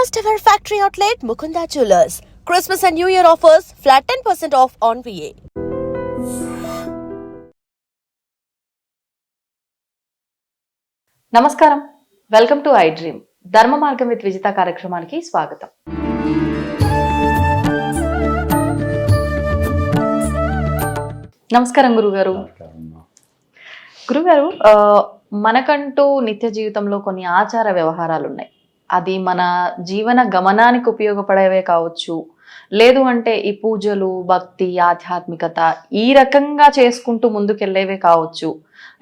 First ever factory outlet Mukunda Jewelers. Christmas and New Year offers flat 10% off on VA. నమస్కారం, welcome to I dream. ధర్మ మార్గం with Vijitha కార్యక్రమానికి స్వాగతం. నమస్కారం గురుగారు. గురుగారు, మనకంటూ నిత్య జీవితంలో కొన్ని ఆచార వ్యవహారాలు ఉన్నాయి. అది మన జీవన గమనానికి ఉపయోగపడేవే కావచ్చు, లేదు అంటే ఈ పూజలు, భక్తి, ఆధ్యాత్మికత ఈ రకంగా చేసుకుంటూ ముందుకెళ్లేవే కావచ్చు.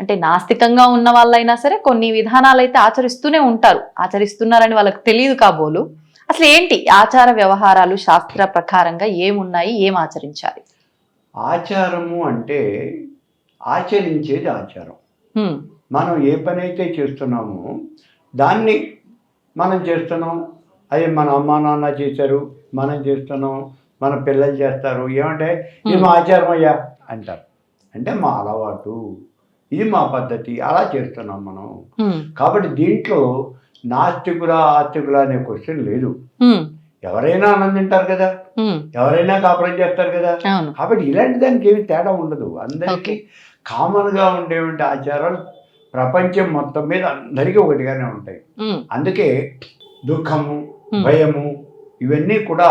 అంటే నాస్తికంగా ఉన్న వాళ్ళైనా సరే కొన్ని విధానాలు అయితే ఆచరిస్తూనే ఉంటారు. ఆచరిస్తున్నారని వాళ్ళకి తెలియదు కాబోలు. అసలు ఏంటి ఆచార వ్యవహారాలు శాస్త్ర ప్రకారంగా ఏమున్నాయి, ఏం ఆచరించాలి? ఆచారము అంటే ఆచరించేది ఆచారం. మనం ఏ పని అయితే చేస్తున్నామో దాన్ని మనం చేస్తున్నాం. అది మన అమ్మా నాన్న చేశారు, మనం చేస్తున్నాం, మన పిల్లలు చేస్తారు. ఏమంటే ఇది మా ఆచారం అయ్యా అంటారు. అంటే మా అలవాటు, ఇది మా పద్ధతి, అలా చేస్తున్నాం మనం. కాబట్టి దీంట్లో నాస్తికుల ఆస్తికుల అనే క్వశ్చన్ లేదు. ఎవరైనా అన్నం తింటారు కదా, ఎవరైనా కాపురం చేస్తారు కదా. కాబట్టి ఇలాంటి దానికి ఏమి తేడా ఉండదు. అందరికీ కామన్గా ఉండేటువంటి ఆచారాలు ప్రపంచం మొత్తం మీద అందరికీ ఒకటిగానే ఉంటాయి. అందుకే దుఃఖము, భయము ఇవన్నీ కూడా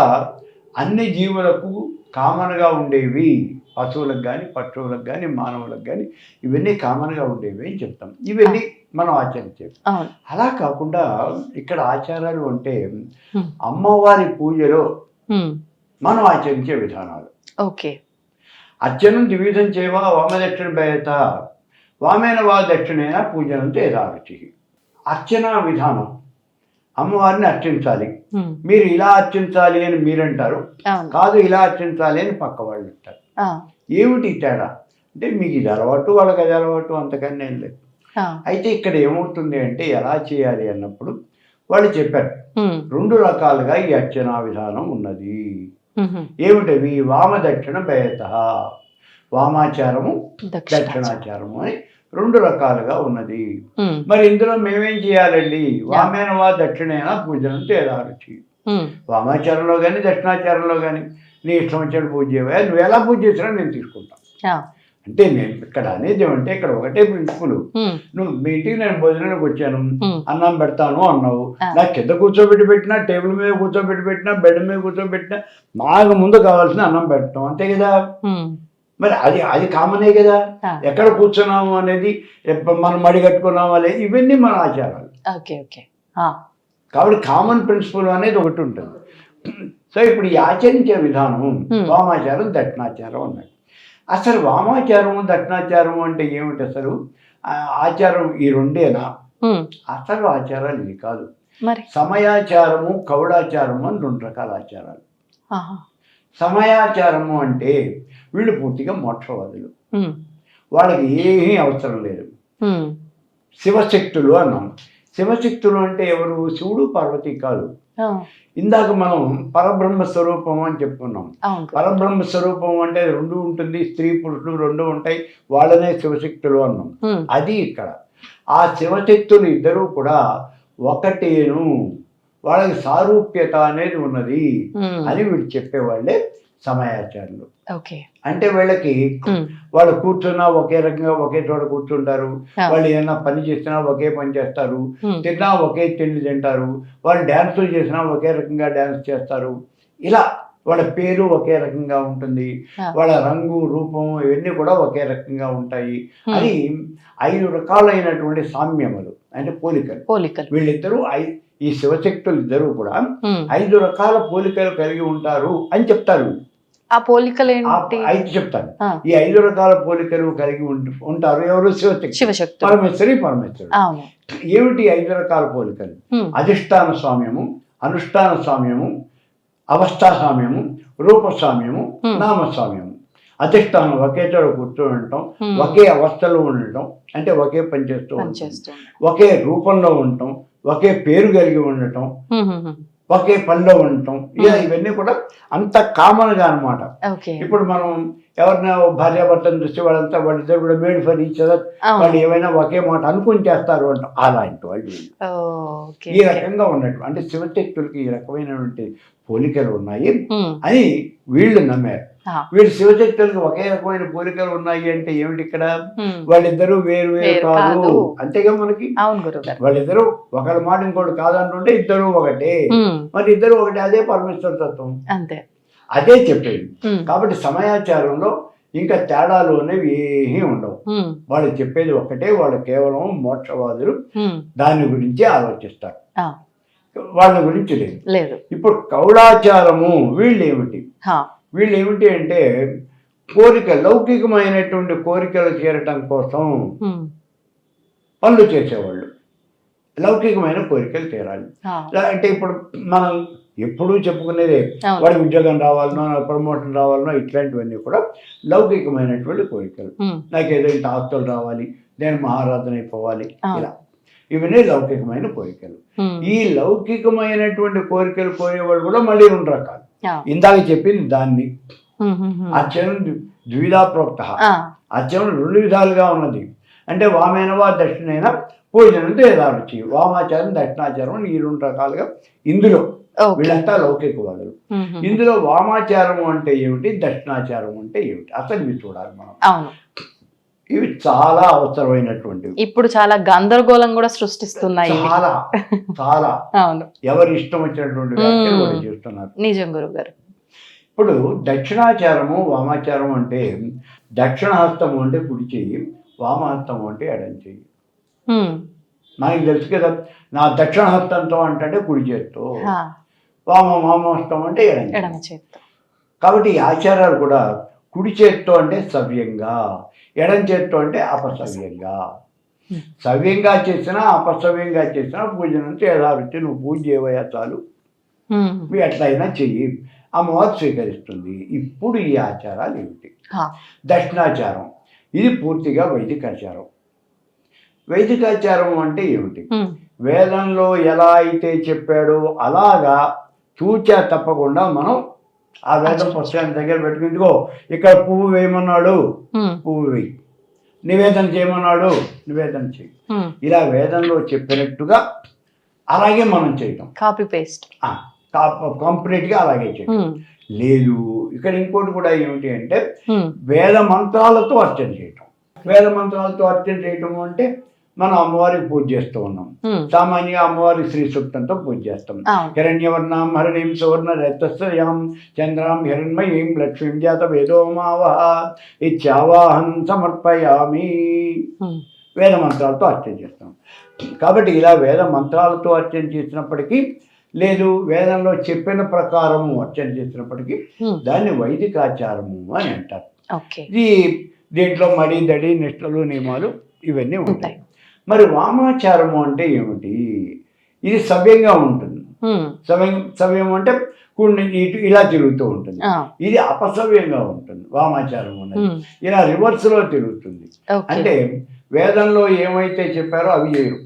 అన్ని జీవులకు కామన్గా ఉండేవి. పశువులకు కానీ, పక్షువులకు కానీ, మానవులకు కానీ ఇవన్నీ కామన్గా ఉండేవి అని చెప్తాం. ఇవన్నీ మనం ఆచరించేవి. అలా కాకుండా ఇక్కడ ఆచారాలు అంటే అమ్మవారి పూజలో మనం ఆచరించే విధానాలు. ఓకే. అర్చనం ద్విధం చేయవా వామదక్షిణ భయత వామేన వా దక్షిణేన పూజనంతో యథారుచి. అర్చనా విధానం, అమ్మవారిని అర్చించాలి. మీరు ఇలా అర్చించాలి అని మీరంటారు, కాదు ఇలా అర్చించాలి అని పక్క వాళ్ళు అంటారు. ఏమిటి తేడా అంటే మీకు ఇది అలవాటు, వాళ్ళకి అది అలవాటు, అంతకన్నా ఏం లేదు. అయితే ఇక్కడ ఏమవుతుంది అంటే ఎలా చేయాలి అన్నప్పుడు వాళ్ళు చెప్పారు రెండు రకాలుగా ఈ అర్చనా విధానం ఉన్నది. ఏమిటవి? వామ దక్షిణ భయత, వామాచారము దక్షిణాచారము అని రెండు రకాలుగా ఉన్నది. మరి ఇందులో మేమేం చేయాలండి? వామేన వా దక్షిణేన పూజనంతో యథారుచి. వామాచారంలో కానీ దక్షిణాచారంలో కానీ నీ ఇష్టం వచ్చిన పూజ చేయవా, నువ్వు ఎలా పూజ చేసినా నేను తీసుకుంటాను. అంటే నేను ఇక్కడ అనేది ఏమంటే ఇక్కడ ఒకటే ప్రిన్సిపల్. నువ్వు మీ ఇంటికి నేను భోజనానికి వచ్చాను, అన్నం పెడతాను అన్నావు. నాకు కింద కూర్చోబెట్టి పెట్టినా, టేబుల్ మీద కూర్చోబెట్టి పెట్టినా, బెడ్ మీద కూర్చోబెట్టినా నాకు ముందు కావాల్సిన అన్నం పెట్టడం, అంతే కదా. మరి అది కామనే కదా. ఎక్కడ కూర్చున్నాము అనేది, మనం మడి కట్టుకున్నాము అనేది, ఇవన్నీ మన ఆచారాలు. కాబట్టి కామన్ ప్రిన్సిపల్ అనేది ఒకటి ఉంటుంది. సో ఇప్పుడు ఈ ఆచరించే విధానం వామాచారం, దక్షిణాచారం అన్నాడు. అసలు వామాచారము దక్షిణాచారము అంటే ఏమిటి? అసలు ఆచారం ఈ రెండేనా? అసలు ఆచారాలు ఇది కాదు. సమయాచారము, కౌడాచారము అని రెండు రకాల ఆచారాలు. సమయాచారము అంటే వీళ్ళు పూర్తిగా మోక్షవాదులు, వాళ్ళకి ఏమీ అవసరం లేదు. శివశక్తులు అన్నాం. శివశక్తులు అంటే ఎవరు? శివుడు, పార్వతి కాదు. ఇందాక మనం పరబ్రహ్మ స్వరూపం అని చెప్పుకున్నాం. పరబ్రహ్మ స్వరూపం అంటే రెండు ఉంటుంది, స్త్రీ పురుషులు రెండు ఉంటాయి, వాళ్ళనే శివశక్తులు అన్నాం. అది ఇక్కడ ఆ శివశక్తులు ఇద్దరూ కూడా ఒకటేను, వాళ్ళకి సారూప్యత అనేది ఉన్నది అని వీళ్ళు చెప్పేవాళ్ళే సమయాచారులు. అంటే వీళ్ళకి వాళ్ళు కూర్చున్నా ఒకే రకంగా ఒకే చోట కూర్చుంటారు, వాళ్ళు ఏదైనా పని చేసినా ఒకే పని చేస్తారు, తిన్నా ఒకే తిండి తింటారు, వాళ్ళు డ్యాన్సులు చేసినా ఒకే రకంగా డ్యాన్స్ చేస్తారు. ఇలా వాళ్ళ పేరు ఒకే రకంగా ఉంటుంది, వాళ్ళ రంగు, రూపం ఇవన్నీ కూడా ఒకే రకంగా ఉంటాయి. అని 5 రకాలైనటువంటి సామ్యములు అంటే పోలికలు. వీళ్ళిద్దరూ ఈ శివశక్తులు ఇద్దరు కూడా 5 రకాల పోలికలు కలిగి ఉంటారు అని చెప్తారు. ఆ పోలికలు ఏంటి? 5 చెప్తాను. ఈ 5 రకాల పోలికలు కలిగి ఉంటారు ఎవరు? శివశక్తి, పరమేశ్వరి, పరమేశ్వరుడు. ఏమిటి 5 రకాల పోలికలు? అధిష్టాన స్వామ్యము, అనుష్ఠాన స్వామ్యము, అవస్థా స్వామ్యము, రూపస్వామ్యము, నామస్వామ్యము. అధిష్టానం ఒకే చోట కూర్చొని ఉండటం, ఒకే అవస్థలో ఉండటం అంటే ఒకే పని చేస్తూ ఉండటం, ఒకే రూపంలో ఉండటం, ఒకే పేరు కలిగి ఉండటం, ఒకే పనిలో ఉండటం, ఇవన్నీ కూడా అంత కామన్గా అనమాట. ఇప్పుడు మనం ఎవరిన భార్యాభర్తను చూస్తే వాళ్ళంతా వాళ్ళిద్దరు కూడా మేడ్ ఫర్ ఈచ్ అదర్, వాళ్ళు ఏమైనా ఒకే మాట అనుకుని చేస్తారు అంట, అలాంటి వాళ్ళు వీళ్ళు. ఈ రకంగా ఉన్నట్టు అంటే శివశక్తులకి ఈ రకమైనటువంటి పోలికలు ఉన్నాయి అని వీళ్ళు నమ్మారు. వీళ్ళు శివశక్తులకు ఒకే రకమైన పోలికలు ఉన్నాయి అంటే ఏమిటి ఇక్కడ, వాళ్ళిద్దరూ వేరు వేరు కాదు అంతేగా మనకి. వాళ్ళిద్దరూ ఒకరి మాట ఇంకోటి కాదంటుంటే ఇద్దరు ఒకటే, మరి ఇద్దరు ఒకటే, అదే పరమేశ్వర తత్వం, అంతే, అదే చెప్పేది. కాబట్టి సమయాచారంలో ఇంకా తేడాలు అనేవి ఏమీ ఉండవు, వాళ్ళు చెప్పేది ఒక్కటే, వాళ్ళు కేవలం మోక్షవాదులు దాని గురించి ఆలోచిస్తారు, వాళ్ళ గురించి లేదు. ఇప్పుడు కౌడాచారము వీళ్ళు ఏమిటి అంటే కోరిక, లౌకికమైనటువంటి కోరికలు తీరటం కోసం పనులు చేసేవాళ్ళు, లౌకికమైన కోరికలు తీరాలి అంటే ఇప్పుడు మనం ఎప్పుడూ చెప్పుకునేదే, వాడి ఉద్యోగం రావాలనో, ప్రమోషన్ రావాలనో, ఇట్లాంటివన్నీ కూడా లౌకికమైనటువంటి కోరికలు. నాకేదో ఇంత ఆస్తులు రావాలి, నేను మహారాజుని అయిపోవాలి, ఇలా ఇవన్నీ లౌకికమైన కోరికలు. ఈ లౌకికమైనటువంటి కోరికలు కోరేవాళ్ళు కూడా మళ్ళీ 2 రకాలు. ఇందాక చెప్పింది దాన్ని అర్చనం ద్విధా ప్రోక్త, అర్చనం 2 విధాలుగా ఉన్నది. అంటే వామేనవా దక్షిణైన పూజనంతో యథారుచి, వామాచారం దక్షిణాచారం ఈ 2 రకాలుగా ఇందులో వీళ్ళంతా లౌకికవాదులు. ఇందులో వామాచారం అంటే ఏమిటి, దక్షిణాచారం అంటే ఏమిటి, అసలు ఇవి చూడాలి మనం. ఇవి చాలా అవసరమైనటువంటివి. ఇప్పుడు చాలా గందరగోళం కూడా సృష్టిస్తున్నాయి, చాలా చాలా ఎవరి ఇష్టం వచ్చినటువంటి వ్యాఖ్యలు చేస్తున్నారు. నిజం గురువు గారు. ఇప్పుడు దక్షిణాచారము వామాచారం అంటే దక్షిణహస్తము అంటే కుడి చెయ్యి, వామహస్తము అంటే ఎడం చెయ్యి. మనకి తెలుసు కదా, నా దక్షిణహస్తంతో అంటే కుడి చేత్తో, వామహస్తం అంటే ఎడం చేత్తో. కాబట్టి ఈ ఆచారాలు కూడా కుడి చేత్తో అంటే సవ్యంగా, ఎడం చేత్తో అంటే అపసవ్యంగా. సవ్యంగా చేసినా అపసవ్యంగా చేసినా పూజనంతా యథారుచి, నువ్వు పూజ చేయవయ్యా చాలు, ఎట్లయినా చెయ్యి, అమ్మవారు స్వీకరిస్తుంది. ఇప్పుడు ఈ ఆచారాలు ఏమిటి, దక్షిణాచారం ఇది పూర్తిగా వైదికాచారం. వైదికాచారం అంటే ఏమిటి, వేదంలో ఎలా అయితే చెప్పాడో అలాగా తూచా తప్పకుండా మనం ఆ వేదం పుస్తకాన్ని దగ్గర పెట్టుకుందిగో, ఇక్కడ పువ్వు వేయమన్నాడు పువ్వు వేయి, నివేదన చేయమన్నాడు నివేదన చేయి, ఇలా వేదంలో చెప్పినట్టుగా అలాగే మనం చేయటం, కాపీ పేస్ట్ కంప్లీట్గా అలాగే చేయటం లేదు. ఇక్కడ ఇంకోటి కూడా ఏమిటి అంటే వేద మంత్రాలతో అర్చన చేయటం. వేద మంత్రాలతో అర్చన చేయటం అంటే మనం అమ్మవారికి పూజ చేస్తూ ఉన్నాం. సామాన్యంగా అమ్మవారి శ్రీ సూక్తంతో పూజ చేస్తాం. హిరణ్యవర్ణం హరిణీం సువర్ణ రక్తశ్రయం చంద్రాం హిరణ్మయీం లక్ష్మీం జాత వేదోమావహ ఇత్యావాహం సమర్పయామి. వేద మంత్రాలతో అర్చన చేస్తాం. కాబట్టి ఇలా వేద మంత్రాలతో అర్చన చేసినప్పటికీ, లేదు వేదంలో చెప్పిన ప్రకారము అర్చన చేసినప్పటికీ దాన్ని వైదికాచారము అని అంటారు. దీంట్లో మడి దడి నిష్టలు నియమాలు ఇవన్నీ ఉంటాయి. మరి వామాచారము అంటే ఏమిటి, ఇది సవ్యంగా ఉంటుంది. సవ్యం అంటే కొన్ని ఇటు ఇలా తిరుగుతూ ఉంటుంది. ఇది అపసవ్యంగా ఉంటుంది. వామాచారం అనేది ఇలా రివర్స్ లో తిరుగుతుంది. అంటే వేదంలో ఏమైతే చెప్పారో అవి చేయరు,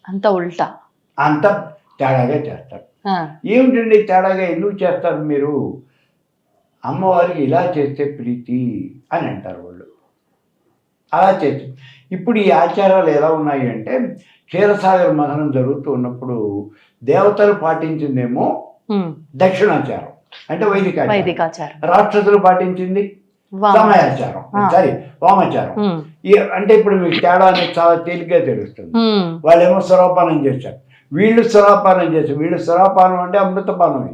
అంత ఉల్టా, అంత తేడాగా చేస్తారు. ఏమిటండి తేడాగా ఎందుకు చేస్తారు మీరు, అమ్మవారికి ఇలా చేస్తే ప్రీతి అని అంటారు వాళ్ళు, అలా చేస్తే. ఇప్పుడు ఈ ఆచారాలు ఎలా ఉన్నాయి అంటే క్షీరసాగర మథనం జరుగుతూ ఉన్నప్పుడు దేవతలు పాటించిందేమో దక్షిణాచారం అంటే వైదికాచారం, రాక్షసులు పాటించింది సమయాచారం, సారీ వామాచారం. అంటే ఇప్పుడు మీకు తేడా అనేది చాలా తేలిగ్గా తెలుస్తుంది. వాళ్ళేమో సురాపానం చేశారు, వీళ్ళు సురాపానం చేశారు. వీళ్ళు సురాపానం అంటే అమృతపానం,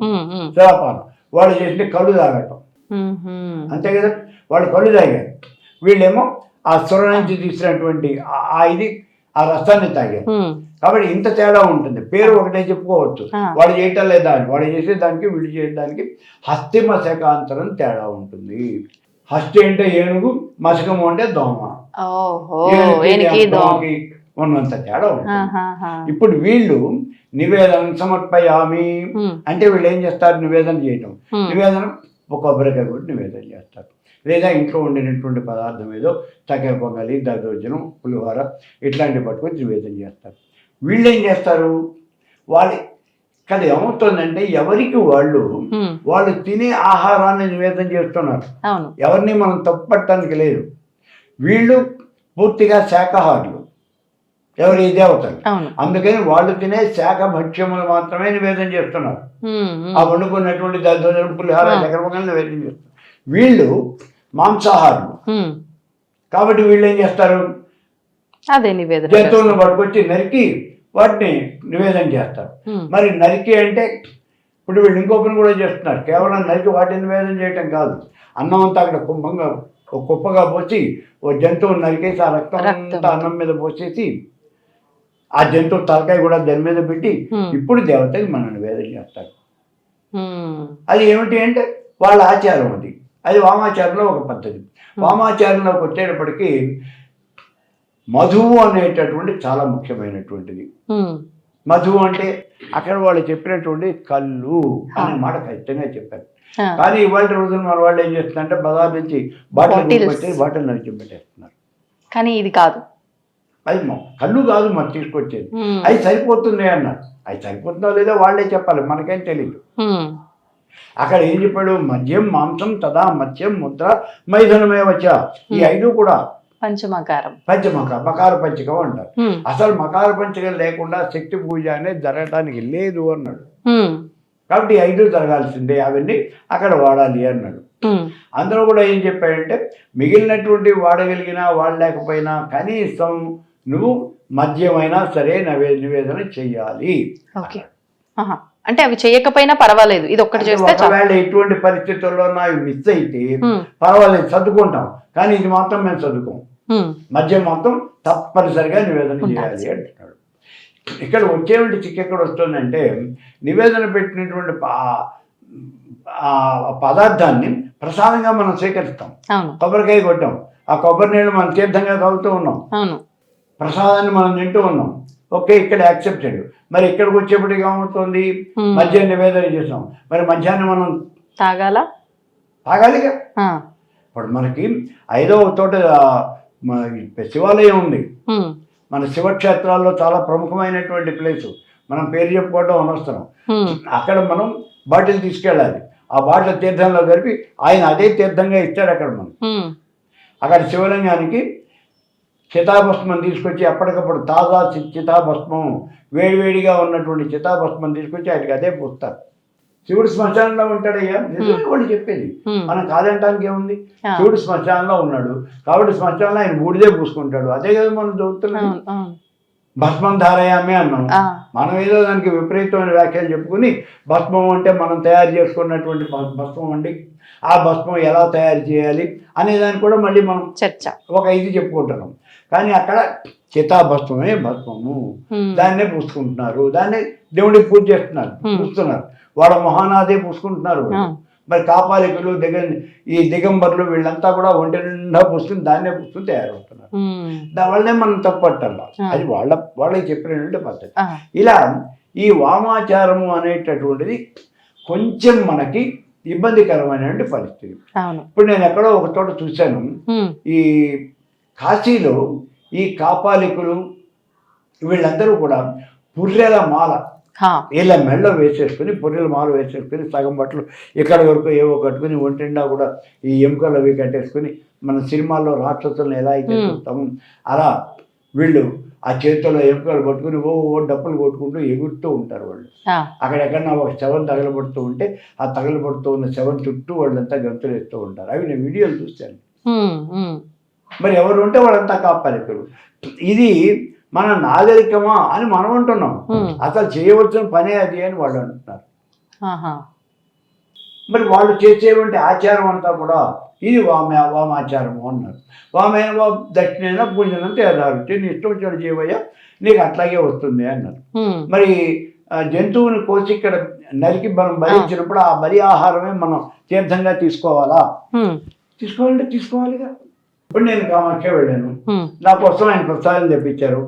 సురాపానం వాళ్ళు చేసింది కళ్ళు తాగటం, అంతే కదా, వాళ్ళు కళ్ళు తాగారు. వీళ్ళేమో ఆ సుర నుంచి తీసినటువంటి ఆ రసాన్ని తాగారు. కాబట్టి ఇంత తేడా ఉంటుంది. పేరు ఒకటే చెప్పుకోవచ్చు, వాడు చేయటం లేదా అని. వాడు చేసేదానికి వీళ్ళు చేసేదానికి హస్తి మశకాంతరం తేడా ఉంటుంది. హస్తి అంటే ఏనుగు, మశకము అంటే దోమ, ఉన్నంత తేడా ఉంటుంది. ఇప్పుడు వీళ్ళు నివేదన సమర్పయామి అంటే వీళ్ళు ఏం చేస్తారు, నివేదన చేయటం. నివేదన ఒక కొబ్బరికాయ కూడా నివేదన చేస్తారు, లేదా ఇంట్లో ఉండినటువంటి పదార్థం ఏదో చక్కెర పొంగలి, దద్దోజనం, పులిహోర ఇట్లాంటివి పట్టుకొని నివేదన చేస్తారు. వీళ్ళు ఏం చేస్తారు, వాళ్ళ కానీ ఏమవుతుందంటే ఎవరికి వాళ్ళు వాళ్ళు తినే ఆహారాన్ని నివేదన చేస్తున్నారు. అవును. ఎవరిని మనం తప్పట్టడానికి లేదు. వీళ్ళు పూర్తిగా శాకాహారులు, ఎవరు ఈ దేవతలు. అవును. అందుకని వాళ్ళు తినే శాఖ భక్ష్యములు మాత్రమే నివేదన చేస్తున్నారు. ఆ వండుకున్నటువంటి దద్దోజనం, పులిహార, చక్రపొంగల్ నివేదన చేస్తున్నారు. వీళ్ళు మాంసాహారులు కాబట్టి వీళ్ళు ఏం చేస్తారు, అదే నివేదన జంతువులను పట్టుకొచ్చి నరికి వాటిని నివేదన చేస్తారు. మరి నరికి అంటే ఇప్పుడు వీళ్ళు ఇంకో పని కూడా చేస్తున్నారు. కేవలం నరికి వాటిని నివేదన చేయటం కాదు, అన్నం అంతా అక్కడ కుంభంగా ఒక కుప్పగా పోసి ఓ జంతువుని నరికేసి ఆ రక్తం అంతా అన్నం మీద పోసేసి ఆ జంతువు తలకాయ కూడా దాని మీద పెట్టి ఇప్పుడు దేవతకి మనం నివేదన చేస్తారు. అది ఏమిటి అంటే వాళ్ళ ఆచారం. అది వామాచారంలో ఒక పద్ధతి. వామాచారంలోకి వచ్చేటప్పటికి మధువు అనేటటువంటి చాలా ముఖ్యమైనటువంటిది. మధువు అంటే అక్కడ వాళ్ళు చెప్పినటువంటి కళ్ళు అనే మాట ఖచ్చితంగా చెప్పారు. కానీ ఇవాళ రోజున మన వాళ్ళు ఏం చేస్తున్నారంటే బజార్ నుంచి బాటిల్ నడిచి పెట్టేస్తున్నారు. కానీ ఇది కాదు, అది కళ్ళు కాదు మరి తీసుకొచ్చేది. అది సరిపోతుంది అన్నారు. అది సరిపోతుందో లేదో వాళ్ళే చెప్పాలి, మనకేం తెలియదు. అక్కడ ఏం చెప్పాడు, మద్యం మాంసం తదా మత్స్యం ముద్ర మైథునమేవచ, ఈ 5 కూడా పంచమకారం, మకార పంచకం అంటారు. అసలు మకార పంచకం లేకుండా శక్తి పూజ అనేది జరగటానికి లేదు అన్నాడు. కాబట్టి 5 జరగాల్సిందే, అవన్నీ అక్కడ వాడాలి అన్నాడు. అందులో కూడా ఏం చెప్పాడంటే మిగిలినటువంటి వాడగలిగినా వాడలేకపోయినా కనీసం నువ్వు మద్యమైనా సరే నివేదన చెయ్యాలి. అంటే అవి చేయకపోయినా పర్వాలేదు, ఇది ఒక్కటి చేస్తే ఒకవేళ ఎటువంటి పరిస్థితుల్లో అవి మిస్ అయితే పర్వాలేదు, చదువుకుంటాం. కానీ ఇది మాత్రం మేము చదువుకోం, మద్యం మాత్రం తప్పనిసరిగా నివేదన చేయాలి అంటున్నాడు. ఇక్కడ వచ్చేటువంటి చిక్కు ఎక్కడ వస్తుందంటే నివేదన పెట్టినటువంటి పదార్థాన్ని ప్రసాదంగా మనం స్వీకరిస్తాం. కొబ్బరికాయ కొట్టాం, ఆ కొబ్బరి నీళ్ళు మనం తీర్థంగా తాగుతూ ఉన్నాం, ప్రసాదాన్ని మనం తింటూ ఉన్నాం. ఓకే, ఇక్కడ యాక్సెప్టెడ్. మరి ఇక్కడికి వచ్చేప్పటికి ఏమవుతుంది, మధ్యాహ్నం నివేదన చేసాం, మరి మధ్యాహ్నం మనం తాగాలిగా. ఇప్పుడు మనకి 5వ తోట శివాలయం ఉంది, మన శివక్షేత్రాల్లో చాలా ప్రముఖమైనటువంటి ప్లేసు. మనం పేరు చెప్పుకోవడం అనవసరం. అక్కడ మనం బాటిల్ తీసుకెళ్ళాలి, ఆ బాటిల్ తీర్థంలో కలిపి ఆయన అదే తీర్థంగా ఇస్తాడు. అక్కడ మనం అక్కడ శివలింగానికి చితాభస్మం తీసుకొచ్చి అప్పటికప్పుడు తాజా చితాభస్మం వేడివేడిగా ఉన్నటువంటి చితాభస్మం తీసుకొచ్చి ఆయనకి అదే పూస్తారు. శివుడు శ్మశానంలో ఉంటాడయ్యా, వాళ్ళు చెప్పేది, మనం కాదంటానికి ఏముంది. శివుడు శ్మశానంలో ఉన్నాడు కాబట్టి శ్మశానంలో ఆయన బూడిదే పూసుకుంటాడు, అదే కదా మనం చదువుతున్నాం. భస్మం ధారయామే అన్నాం. మనం ఏదో దానికి విపరీతమైన వ్యాఖ్యలు చెప్పుకుని భస్మం అంటే మనం తయారు చేసుకున్నటువంటి భస్మం అండి, ఆ భస్మం ఎలా తయారు చేయాలి అనే దాన్ని కూడా మళ్ళీ మనం చర్చ ఒక 5 చెప్పుకుంటున్నాం. కానీ అక్కడ చితాభస్మమే భస్మము, దాన్నే పూసుకుంటున్నారు, దాన్నే దేవుడికి పూజ చేస్తున్నారు, పూస్తున్నారు. వాళ్ళ మొహానాదే పూసుకుంటున్నారు. మరి కాపాలికులు ఈ దిగంబర్లు వీళ్ళంతా కూడా ఒంటి నిండా పూసుకుని దాన్నే పూసుకుని తయారవుతున్నారు. దానివల్లనే మనం తప్పట్టాల, అది వాళ్ళకి చెప్పినటువంటి పద్ధతి. ఇలా ఈ వామాచారము అనేటటువంటిది కొంచెం మనకి ఇబ్బందికరమైనటువంటి పరిస్థితి. ఇప్పుడు నేను ఎక్కడో ఒక చోట చూశాను, ఈ కాశీలో ఈ కాపాలికులు వీళ్ళందరూ కూడా పుర్రెల మాల ఇలా మెళ్ళ వేసేసుకుని, పుర్రెల మాల వేసేసుకుని, సగం బట్టలు ఇక్కడ వరకు ఏవో కట్టుకుని, ఒంటిండా కూడా ఈ ఎముకలు అవి కట్టేసుకుని, మన సినిమాల్లో రాక్షసులను ఎలా అయితే చూస్తాము అలా వీళ్ళు ఆ చేతుల్లో ఎముకలు పట్టుకుని ఓ డప్పులు కొట్టుకుంటూ ఎగురుతూ ఉంటారు. వాళ్ళు అక్కడెక్కడన్నా ఒక శవం తగలబడుతూ ఉంటే ఆ తగలబడుతూ ఉన్న శవం చుట్టూ వాళ్ళంతా గంతులు వేస్తూ ఉంటారు. అవి నేను వీడియోలు చూశాను. మరి ఎవరు ఉంటే వాళ్ళంతా కాపాలికులు. ఇది మన నాగరికమా అని మనం అంటున్నాం, అసలు చేయవలసిన పనే అది అని వాళ్ళు అంటున్నారు. మరి వాళ్ళు చేసేటువంటి ఆచారం అంతా కూడా ఇది వామాచారము అన్నారు. వామేన దక్షిణైన పూజనంత యథారుచి, నీ ఇష్టం వచ్చాడు చేయవయ్యా, నీకు అట్లాగే వస్తుంది అన్నారు. మరి జంతువుని కోసి ఇక్కడ నరికి మనం భరించినప్పుడు ఆ బలి ఆహారమే మనం తీర్థంగా తీసుకోవాలా? తీసుకోవాలంటే తీసుకోవాలిగా. ఇప్పుడు నేను కామాఖ్య వెళ్ళాను, నా కోసం ఆయన ప్రసాదం తెప్పించారు.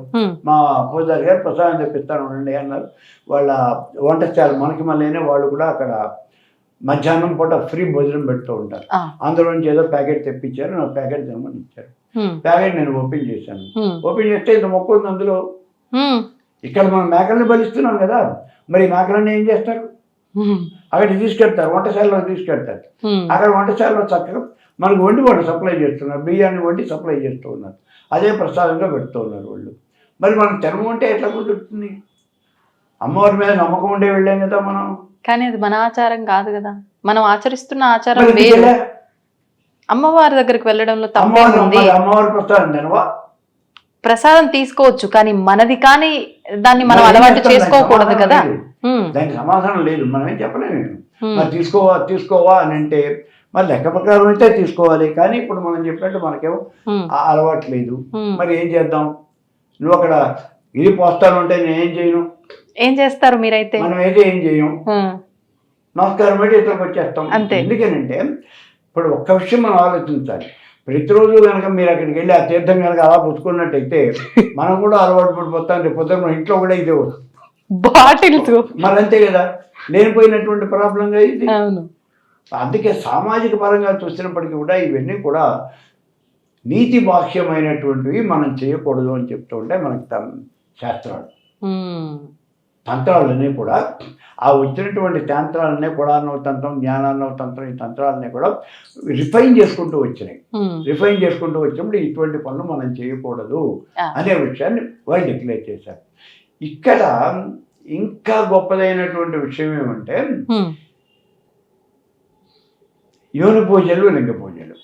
మా పూజారి గారు ప్రసాదం తెప్పిస్తాను ఉండండి అన్నారు. వాళ్ళ వంటశాల మనకి మళ్ళీనే వాళ్ళు కూడా అక్కడ మధ్యాహ్నం పూట ఫ్రీ భోజనం పెడుతూ ఉంటారు. అందులో నుంచి ఏదో ప్యాకెట్ తెప్పించారు, నా ప్యాకెట్ తినమని ఇచ్చారు. ప్యాకెట్ నేను ఓపెన్ చేశాను. ఓపెన్ చేస్తే ఇంత మొక్క ఉంది అందులో. ఇక్కడ మనం మేకల్ని బలిస్తున్నాం కదా, మరి మేకలన్నీ ఏం చేస్తారు? అక్కడికి తీసుకెళ్తారు, వంటశాలలో తీసుకెళ్తారు. అక్కడ వంటశాలలో చక్కగా మనకు వండి వాళ్ళు సప్లై చేస్తున్నారు, బియ్యాన్ని వండి సప్లై చేస్తూ ఉన్నారు, అదే ప్రసాదంగా పెడుతూ ఉన్నారు వాళ్ళు. మరి మనం తినము అంటే ఎట్లా కుదురుతుంది? అమ్మవారి మీద నమ్మకం ఉండే వెళ్ళాం కదా మనం. కానీ అది మన ఆచారం కాదు కదా, మనం ఆచరిస్తున్న ఆచారం వేరు. అమ్మవారి దగ్గరికి వెళ్ళడంలో తప్పేముంది? అమ్మవారి ప్రసాదం తినవా? ప్రసాదం తీసుకోవచ్చు, కానీ మనది కానీ దాన్ని మనం అలవాటు చేసుకోకూడదు కదా. దానికి సమాధానం లేదు, మనం ఏం చెప్పలేము. మరి తీసుకోవా అని అంటే మరి లెక్క ప్రకారం అయితే తీసుకోవాలి, కానీ ఇప్పుడు మనం చెప్పినట్టు మనకేమో అలవాటు లేదు. మరి ఏం చేద్దాం? నువ్వు అక్కడ ఇది పోస్తాను అంటే నేను ఏం చేయను. ఏం చేస్తారు మీరైతే? మనం అయితే ఏం చేయం, నమస్కారం పెట్టి ఇతరులకు వచ్చేస్తాం. ఎందుకనంటే ఇప్పుడు ఒక్క విషయం మనం ఆలోచించాలి. ప్రతిరోజు కనుక మీరు అక్కడికి వెళ్ళి ఆ తీర్థం కనుక అలా పుచ్చుకున్నట్టయితే మనం కూడా అలవాటు పడిపోతాం. రేపు పొద్దున్న మన ఇంట్లో కూడా ఇదే బాటిల్స్ మరి అంతే కదా, లేనిపోయినటువంటి ప్రాబ్లంగా ఇది. అందుకే సామాజిక పరంగా చూసినప్పటికీ కూడా ఇవన్నీ కూడా నీతి బాహ్యమైనటువంటివి మనం చేయకూడదు అని చెప్తూ ఉంటాయి మనకి శాస్త్రాలు. తంత్రాలన్నీ కూడా ఆ వచ్చినటువంటి తంత్రాలన్నీ కూడా తంత్రం, జ్ఞానాన్నవ తంత్రం, ఈ తంత్రాలన్నీ కూడా రిఫైన్ చేసుకుంటూ వచ్చినాయి. రిఫైన్ చేసుకుంటూ వచ్చినప్పుడు ఇటువంటి పనులు మనం చేయకూడదు అనే విషయాన్ని వాళ్ళు డిక్లేర్ చేశారు. ఇక్కడ ఇంకా గొప్పదైనటువంటి విషయం ఏమంటే యోని పూజలు, లింగ పూజలు.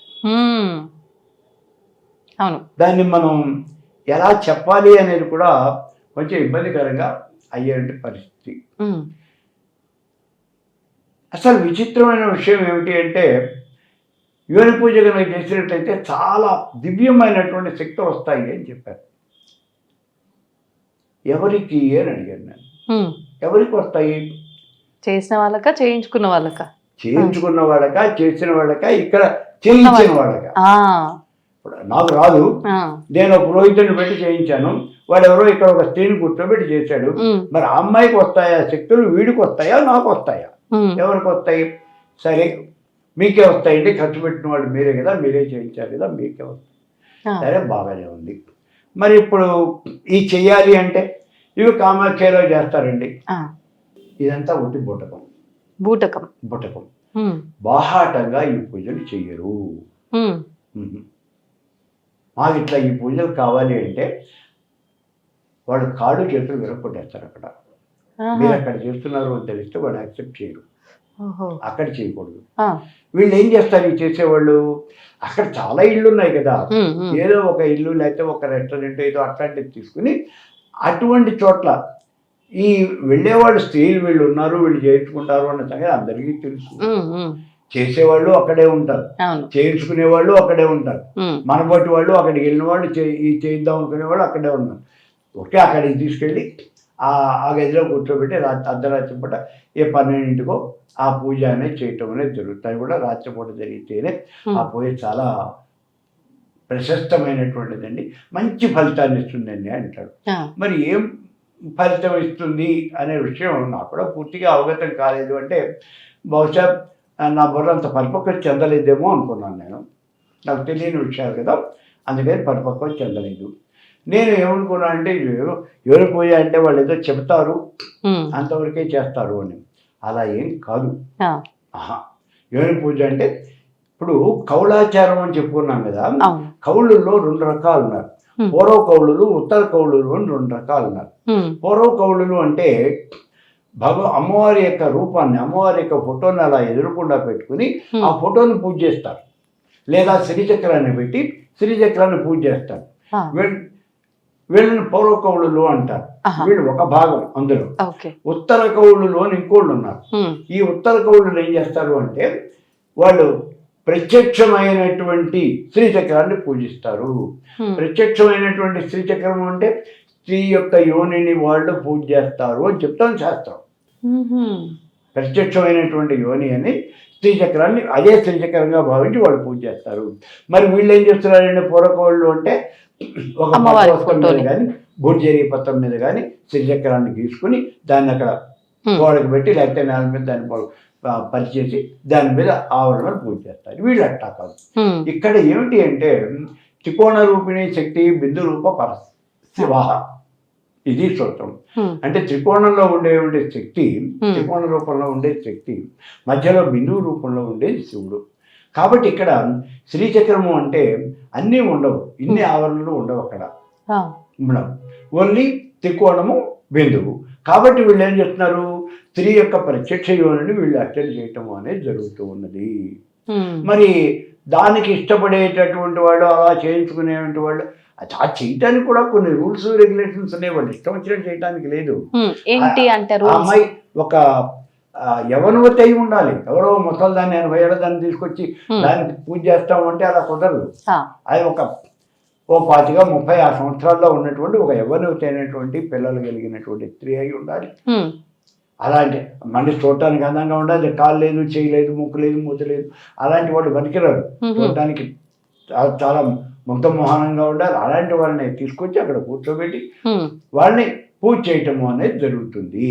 అవును, దాన్ని మనం ఎలా చెప్పాలి అనేది కూడా కొంచెం ఇబ్బందికరంగా అయ్యే పరిస్థితి. అసలు విచిత్రమైన విషయం ఏమిటి అంటే యోని పూజ కనుక చేసినట్లయితే చాలా దివ్యమైనటువంటి శక్తులు వస్తాయి అని చెప్పారు. ఎవరికి అని అడిగాను నేను. ఎవరికి వస్తాయి? చేసిన వాళ్ళక, చేయించుకున్న వాళ్ళక? చేయించుకున్న వాళ్ళక, చేసిన వాళ్ళక, ఇక్కడ చేయించిన వాళ్ళక. ఇప్పుడు నాకు రాదు, నేను ఒక పురోహితుడిని పెట్టి చేయించాను, వాడు ఎవరో ఇక్కడ ఒక స్త్రీని కూర్చోబెట్టి చేశాడు. మరి ఆ అమ్మాయికి వస్తాయా శక్తులు, వీడికి వస్తాయా, నాకు వస్తాయా? ఎవరికి వస్తాయి? సరే మీకే వస్తాయండి, ఖర్చు పెట్టిన వాళ్ళు మీరే కదా, మీరే చేయించారు కదా, మీకే వస్తాయి. సరే బాగానే ఉంది. మరి ఇప్పుడు ఈ చెయ్యాలి అంటే ఇవి కామాఖ్యలో చేస్తారండి. ఇదంతా ఒకటి బూటకం. బూటకం బాహాటంగా ఈ పూజలు చెయ్యరు. మాకు ఇట్లా ఈ పూజలు కావాలి అంటే వాడు కాళ్ళు చేతులు విరగొట్టేస్తారు. అక్కడ మీరు అక్కడ చేస్తున్నారు అని తెలిస్తే వాడు యాక్సెప్ట్ చేయరు, అక్కడ చేయకూడదు. వీళ్ళు ఏం చేస్తారు ఈ చేసేవాళ్ళు? అక్కడ చాలా ఇళ్ళు ఉన్నాయి కదా, ఏదో ఒక ఇల్లు లేకపోతే ఒక రెస్టారెంట్ ఏదో అట్లాంటిది తీసుకుని అటువంటి చోట్ల ఈ వెళ్ళేవాళ్ళు స్త్రీలు వీళ్ళు ఉన్నారు, వీళ్ళు చేయించుకుంటారు అన్న సంగతి అందరికీ తెలుసు. చేసేవాళ్ళు అక్కడే ఉంటారు, చేయించుకునే వాళ్ళు అక్కడే ఉంటారు, మనబట్టి వాళ్ళు అక్కడికి వెళ్ళిన వాళ్ళు చేయిద్దాం అనుకునే వాళ్ళు అక్కడే ఉన్నారు. ఓకే, అక్కడికి తీసుకెళ్ళి ఆ గదిలో కూర్చోబెట్టి అర్ధరాత్రి పూట 12 ఆ పూజ అనేది చేయటం అనేది జరుగుతుంది. కూడా రాత్రిపూట జరిగితేనే ఆ పూజ చాలా ప్రశస్తమైనటువంటిదండి, మంచి ఫలితాన్ని ఇస్తుందండి అంటాడు. మరి ఏం ఫలితం ఇస్తుంది అనే విషయం నాకు కూడా పూర్తిగా అవగతం కాలేదు. అంటే బహుశా నా బుర్ర అంత పరిపక్వం చెందలేదేమో అనుకున్నాను నేను. నాకు తెలియని విషయాలు కదా, అందుకని పరిపక్వం చెందలేదు. నేను ఏమనుకున్నా అంటే ఎవరు పూజ అంటే వాళ్ళు ఏదో చెబుతారు అంతవరకే చేస్తారు అని. అలా ఏం కాదు. ఎవరి పూజ అంటే ఇప్పుడు కౌళాచారం అని చెప్పుకున్నాం కదా, కౌళ్ళుల్లో 2 రకాలు ఉన్నారు. పూర్వ కౌళ్ళులు, ఉత్తర కౌళ్ళులు అని 2 రకాలు ఉన్నారు. పూర్వ కౌళ్ళులు అంటే అమ్మవారి యొక్క రూపాన్ని, అమ్మవారి యొక్క ఫోటోని అలా ఎదురుకుండా పెట్టుకుని ఆ ఫోటోని పూజ చేస్తారు, లేదా శ్రీచక్రాన్ని పెట్టి శ్రీచక్రాన్ని పూజ చేస్తారు. వీళ్ళని పూర్వ కౌళ్ళులు అంటారు. వీళ్ళు ఒక భాగం అందులో. ఉత్తర కౌళ్ళులు అని ఇంకోళ్ళు ఉన్నారు. ఈ ఉత్తర కౌళ్ళులు ఏం చేస్తారు అంటే వాళ్ళు ప్రత్యక్షమైనటువంటి శ్రీచక్రాన్ని పూజిస్తారు. ప్రత్యక్షమైనటువంటి శ్రీచక్రం అంటే స్త్రీ యొక్క యోనిని వాళ్ళు పూజ చేస్తారు అని చెప్తాను శాస్త్రం. ప్రత్యక్షమైనటువంటి యోని అని శ్రీచక్రాన్ని అదే శ్రీచక్రంగా భావించి వాళ్ళు పూజ చేస్తారు. మరి వీళ్ళు ఏం చేస్తున్నారంటే పూర్వకౌళ్ళు అంటే ఒక పత్రం మీద కానీ భూజేరి పత్రం మీద కానీ శ్రీచక్రాన్ని గీసుకుని దాన్ని అక్కడ గోడకు పెట్టి లేకపోతే నేల మీద దాన్ని పరిచేసి దాని మీద ఆవరణలు పూజ చేస్తారు. వీళ్ళు అట్టా కాదు. ఇక్కడ ఏమిటి అంటే త్రికోణ రూపిణి శక్తి బిందు రూప పర శివ ఇది సూత్రం. అంటే త్రికోణంలో ఉండే శక్తి, త్రికోణ రూపంలో ఉండే శక్తి, మధ్యలో బిందువు రూపంలో ఉండేది శివుడు. కాబట్టి ఇక్కడ శ్రీచక్రము అంటే అన్నీ ఉండవు, ఇన్ని ఆవరణలు ఉండవు అక్కడ, ఉండవు, ఓన్లీ త్రికోణము బిందువు. కాబట్టి వీళ్ళు ఏం చేస్తున్నారు, స్త్రీ యొక్క ప్రత్యక్ష యోనిని వీళ్ళు అర్చన చేయటం అనేది జరుగుతూ ఉన్నది. మరి దానికి ఇష్టపడేటటువంటి వాళ్ళు, అలా చేయించుకునేటువంటి వాళ్ళు, ఆ చేయటానికి కూడా కొన్ని రూల్స్ రెగ్యులేషన్స్ ఉన్నాయి. వాళ్ళు ఇష్టం వచ్చినట్టు చేయడానికి లేదు. ఏంటి అంటారు, అమ్మాయి ఒక యవనవతి అయి ఉండాలి. ఎవరో ముసలి దాన్ని 80 ఏళ్ళ దాన్ని తీసుకొచ్చి దానికి పూజ చేస్తామంటే అలా కుదరదు. అది ఒక 25-30 సంవత్సరాల్లో ఉన్నటువంటి ఒక యవ్వనవతి అయినటువంటి పిల్లలు కలిగినటువంటి స్త్రీ అయి ఉండాలి. అలాంటి మనిషి చూడటానికి అందంగా ఉండాలి, కాలు లేదు, చేయి లేదు, ముక్కు లేదు, మూత లేదు, అలాంటి వాళ్ళు బతికిరారు. చూడటానికి చాలా ముగ్ధ మోహనంగా ఉండాలి. అలాంటి వాళ్ళని తీసుకొచ్చి అక్కడ కూర్చోబెట్టి వాళ్ళని పూజ చేయటము అనేది జరుగుతుంది.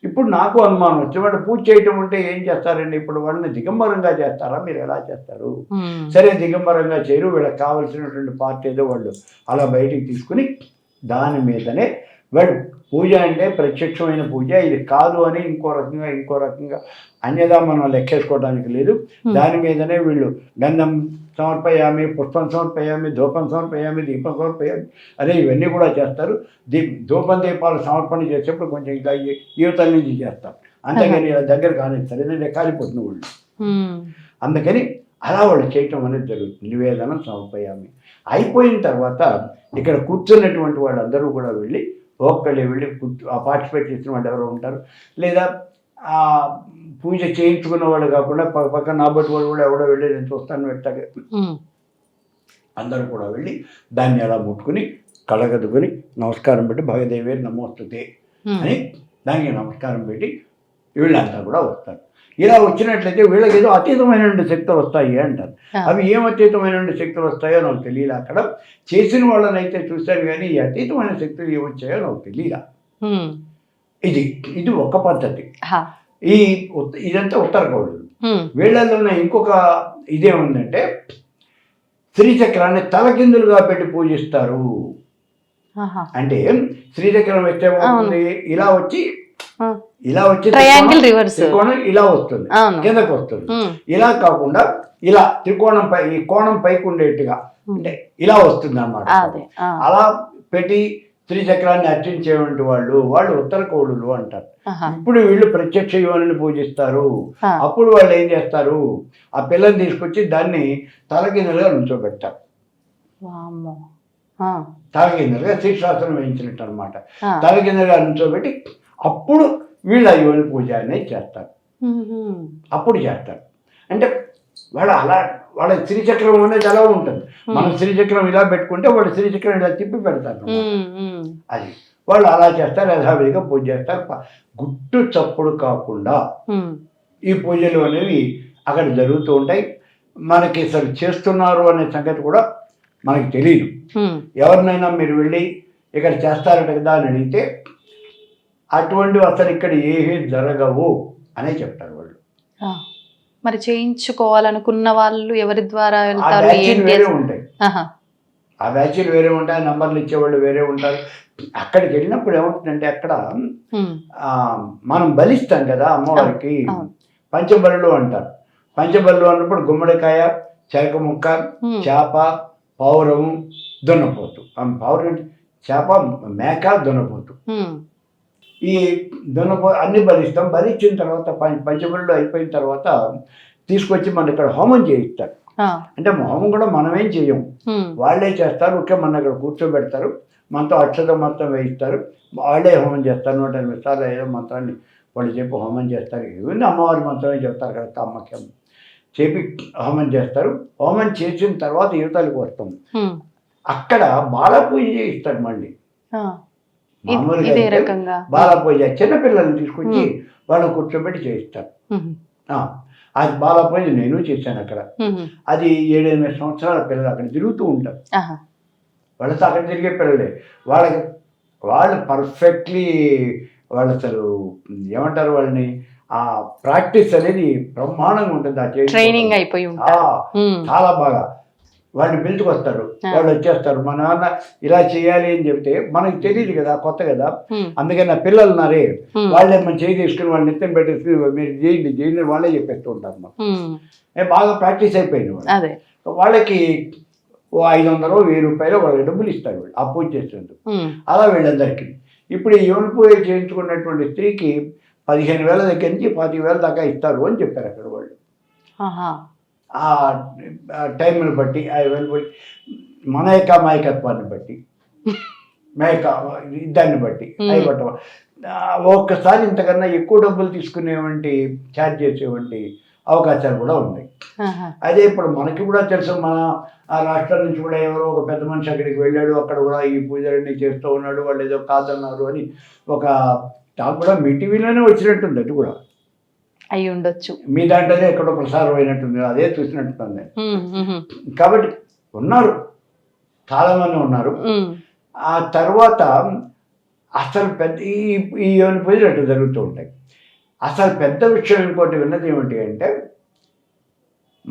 ఇప్పుడు నాకు అనుమానం వచ్చి, వాళ్ళు పూజ చేయటం అంటే ఏం చేస్తారండి, ఇప్పుడు వాళ్ళని దిగంబరంగా చేస్తారా, మీరు ఎలా చేస్తారు? సరే, దిగంబరంగా చేయరు, వీళ్ళకి కావలసినటువంటి పార్ట్ ఏదో వాళ్ళు అలా బయటికి తీసుకుని దాని మీదనే వాళ్ళు పూజ అంటే ప్రత్యక్షమైన పూజ, ఇది కాదు అని ఇంకో రకంగా అన్యదా మనం లెక్కేసుకోవడానికి లేదు. దాని మీదనే వీళ్ళు గంధం సమర్పయామి, పుష్పం సమర్పయామి, ధూపం సమర్పయామి, దీపం సమర్పయామి అనే ఇవన్నీ కూడా చేస్తారు. ధూపం దీపాలు సమర్పణ చేసేప్పుడు కొంచెం ఇలా యువతల నుంచి చేస్తారు, అంతేగాని ఇలా దగ్గర కానిస్తారు, ఎందుకంటే కాలిపోతున్న వాళ్ళు. అందుకని అలా వాళ్ళు చేయటం అనేది జరుగుతుంది. నివేదనం సమర్పయామి అయిపోయిన తర్వాత ఇక్కడ కూర్చున్నటువంటి వాళ్ళందరూ కూడా వెళ్ళి ఒక్కళ్ళే వెళ్ళి పార్టిసిపేట్ చేసిన వాళ్ళు ఎవరో ఉంటారు, లేదా పూజ చేయించుకున్న వాళ్ళు కాకుండా పక్కన నాబట్టి వాళ్ళు కూడా ఎవడో వెళ్ళి నేను చూస్తాను పెట్టాక అందరూ కూడా వెళ్ళి దాన్ని అలా ముట్టుకుని కళ్ళగద్దుకొని నమస్కారం పెట్టి భగదేవే నమోస్తుతే అని దానికి నమస్కారం పెట్టి వీళ్ళంతా కూడా వస్తారు. ఇలా వచ్చినట్లయితే వీళ్ళకి ఏదో అతీతమైనటువంటి శక్తులు వస్తాయి అంటారు. అవి ఏం అతీతమైనటువంటి శక్తులు వస్తాయో నాకు తెలియదు. అక్కడ చేసిన వాళ్ళని అయితే చూశాను, కానీ ఈ అతీతమైన శక్తులు ఏమొచ్చాయో నాకు తెలియదు. ఇది ఒక పద్ధతి. ఇదంతా ఉత్తర కౌళ్ళు. వీళ్ళల్లోనే ఇంకొక ఇదేముందంటే, శ్రీచక్రాన్ని తలకిందులుగా పెట్టి పూజిస్తారు. అంటే శ్రీచక్రం వేస్తే ఇలా వచ్చి ట్రయాంగిల్ రివర్స్ త్రికోణం ఇలా వస్తుంది, కిందకు వస్తుంది. ఇలా కాకుండా ఇలా త్రికోణం పై, ఈ కోణం పైకి ఉండేట్టుగా అంటే ఇలా వస్తుంది అన్నమాట. అలా పెట్టి శ్రీచక్రాన్ని అర్చించేటువంటి వాళ్ళు ఉత్తర కౌళులు అంటారు. ఇప్పుడు వీళ్ళు ప్రత్యక్ష యోనిని పూజిస్తారు. అప్పుడు వాళ్ళు ఏం చేస్తారు, ఆ పిల్లని తీసుకొచ్చి దాన్ని తలకిందులుగా నుంచోబెట్టారు. తలకిందులుగా శీర్షాసనం వేయించినట్టు అనమాట. తలకిందులుగా నుంచోబెట్టి అప్పుడు వీళ్ళు యోని పూజ అనేది చేస్తారు. అప్పుడు చేస్తారు. అంటే వాళ్ళ శ్రీచక్రం అనేది ఎలా ఉంటుంది. మనం శ్రీచక్రం ఇలా పెట్టుకుంటే వాళ్ళు శ్రీచక్రం ఇలా తిప్పి పెడతారు. అది వాళ్ళు అలా చేస్తారు, యథావిధిగా పూజ చేస్తారు. గుట్టు చప్పుడు కాకుండా ఈ పూజలు అనేవి అక్కడ జరుగుతూ ఉంటాయి. మనకి అసలు చేస్తున్నారు అనే సంగతి కూడా మనకి తెలియదు. ఎవరినైనా మీరు వెళ్ళి ఇక్కడ చేస్తారట కదా అని అడిగితే అటువంటివి అసలు ఇక్కడ ఏమీ జరగవు అనే చెప్తారు వాళ్ళు. మరి చేయించుకోవాలనుకున్న వాళ్ళు ఎవరి ద్వారా వెళ్తారు? వేరే ఉంటాయి, ఆ బ్యాచ్లు వేరే ఉంటాయి, నంబర్లు ఇచ్చేవాళ్ళు వేరే ఉంటారు. అక్కడికి వెళ్ళినప్పుడు ఏమవుతుందంటే, అక్కడ మనం బలిస్తాం కదా అమ్మవారికి, పంచబలులు అంటారు. పంచబలులు అన్నప్పుడు గుమ్మడికాయ, చెరక ముక్క, చేప, పౌరము, దున్నపోతు. పౌరం, చేప, మేక, దున్నపోతు. ఈ అన్ని బలిస్తాం. బలిచ్చిన తర్వాత పంచబలులు అయిపోయిన తర్వాత తీసుకొచ్చి మన ఇక్కడ హోమం చేయిస్తారు. అంటే హోమం కూడా మనమేం చెయ్యం, వాళ్ళే చేస్తారు. ఓకే, మన ఇక్కడ కూర్చోబెడతారు, మనతో అక్షత మొత్తం వేయిస్తారు, వాళ్ళే హోమం చేస్తారు. 108 సార్లు ఏదో మంత్రాన్ని వాళ్ళు చెప్పి హోమం చేస్తారు. ఇవన్నీ అమ్మవారి మంత్రమే చెప్తారు కదా, కామాఖ్యం చెప్పి హోమం చేస్తారు. హోమం చేసిన తర్వాత యువతలకు వస్తాం. అక్కడ బాలపూజ చేయిస్తారు. మళ్ళీ మామూలుగా బాలపూజ చిన్నపిల్లల్ని తీసుకొచ్చి వాళ్ళని కూర్చోబెట్టి చేయిస్తారు. అది బాలపూజ నేను చేశాను అక్కడ. అది 7-8 సంవత్సరాల పిల్లలు అక్కడ తిరుగుతూ ఉంటారు. వాళ్ళతో అక్కడ తిరిగే పిల్లలే. వాళ్ళు పర్ఫెక్ట్లీ వాళ్ళు అసలు ఏమంటారు, వాళ్ళని ఆ ప్రాక్టీస్ అనేది బ్రహ్మాండంగా ఉంటుంది. ఆ ట్రైనింగ్ అయిపోయి చాలా బాగా వాళ్ళు పిలుచుకొస్తారు, వాళ్ళు వచ్చేస్తారు. మన నాన్న ఇలా చేయాలి అని చెప్తే మనకి తెలియదు కదా, కొత్త కదా. అందుకని నా పిల్లలు ఉన్నారే, వాళ్ళే మనం చేయి తీసుకుని వాళ్ళని నిత్యం పెట్టేసి మీరు చేయండి వాళ్ళే చెప్పేస్తూ ఉంటారు. మనం బాగా ప్రాక్టీస్ అయిపోయింది వాళ్ళు. వాళ్ళకి ఓ 500 1000 రూపాయలు వాళ్ళ డబ్బులు ఇస్తారు వాళ్ళు ఆ పూజ చేసేందుకు. అలా వీళ్ళందరికీ ఇప్పుడు ఈ యోని పూజ చేయించుకున్నటువంటి స్త్రీకి 15,000 దగ్గర నుంచి 25,000 దాకా ఇస్తారు అని చెప్పారు అక్కడ వాళ్ళు. ఆ టైంని బట్టి మన యొక్క మాయకత్వాన్ని బట్టి దాన్ని బట్టి అయిపట్ట ఒక్కసారి ఇంతకన్నా ఎక్కువ డబ్బులు తీసుకునేవంటి ఛార్జ్ చేసేవంటి అవకాశాలు కూడా ఉన్నాయి. అదే ఇప్పుడు మనకి కూడా తెలుసు, మన ఆ రాష్ట్రం నుంచి కూడా ఎవరో ఒక పెద్ద మనిషి అక్కడికి వెళ్ళాడు, అక్కడ కూడా ఈ పూజలన్నీ చేస్తూ ఉన్నాడు, వాళ్ళు ఏదో కాదన్నారు అని ఒక టాక్ కూడా మీ టీవీలోనే వచ్చినట్టుంది. అది కూడా అయి ఉండొచ్చు, మీ దాంట్లోనే ఎక్కడో ప్రసారం అయినట్టుంది, అదే చూసినట్టుంది. కాబట్టి ఉన్నారు, చాలామంది ఉన్నారు. ఆ తర్వాత అసలు పెద్ద ఈ యోని పూజలు అట్లా జరుగుతూ ఉంటాయి. అసలు పెద్ద విషయం ఇంకోటి విన్నది ఏమిటి అంటే,